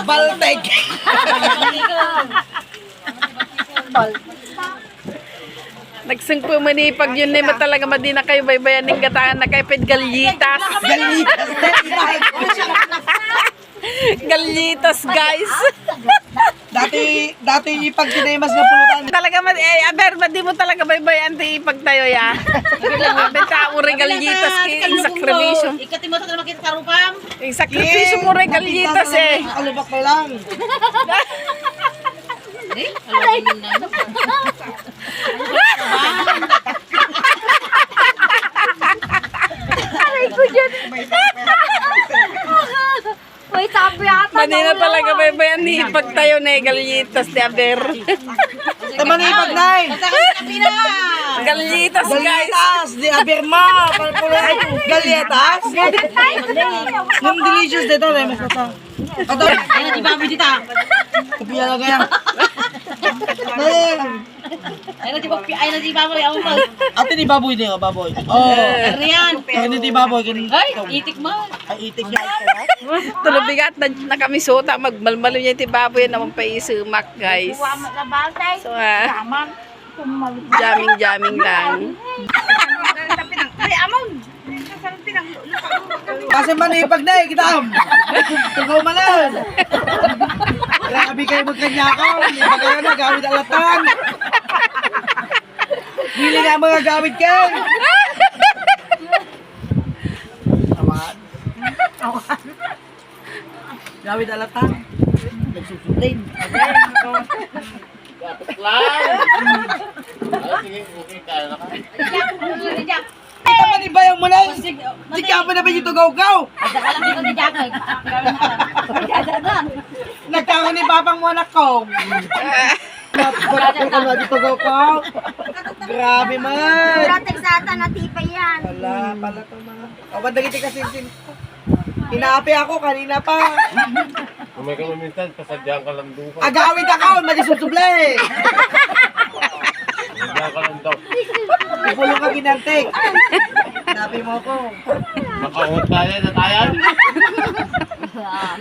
Baltek. Nagsungpo mo ni pag yun na talaga madina kayo baybayan ng gataan na kay Ped Galyitas. Galitas. Galyitas guys. Dati pag sinemas na pulutan. Talaga aber di mo talaga baybayan ti ipagtayo ya. Benta uri Galyitas ki sakripisyo. Ikati mo ito na makita sa rupam. Sakripisyo mo rin Galyitas eh. Alubak na lang. Uy, sabi ata. Madina talaga baybayan ni ipagtayo na Galyitas ti aber. Tama na ipag nai. Galyitas guys. Galietas. Di abirma. Galietas. Yung delicious dito. Mas kata. Ato. Ay, na di baboy dito. Kapiya lang kaya. Dali. Ay, na di baboy. Ako pa. Ate ni baboy din. Baboy. Oh. Riyan. Hindi di baboy. Ay, itik mo. Ay, itik niya. Tulubigat na kami suta magmalmalo niya ti baboy naman pa isumak guys. So jamming lang. Kasi man ipag na kita am. Tugaw malan. Grabe kayo magkanyakaw. Ipag kayo na gawid alatan. Hili na mga gawid kayo. Awan. Gawid alatan. Nagsusutin. Kita man ibayang mo na. Di ka pa na ba yung tugaw-gaw? Nagkaroon ni babang mo anak ko. Ba't ka na dito tugaw-gaw? Grabe man. Pratik sa ata na tipa yan. Pala to mga. O, ba't nagiti ka sin-sin? Inaapi ako kanina pa. Kung may kamaminsan, pasadyaan ka lang doon. Agawid ako, magisusuble. Pasadyaan ka lang daw. Ipulong ka ginantik. Napi mo ko. Makahot tayo na tayan.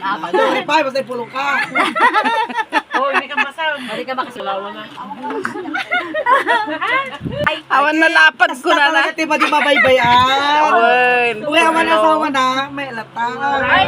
Ano, pa, basta ipulong ka. Oh, hindi ka masaw. Hindi ka makasalawa na. Awan na lapad ko na na. Basta talaga di mabaybayan. Awan. Uy, awan na sa awan na. May alata.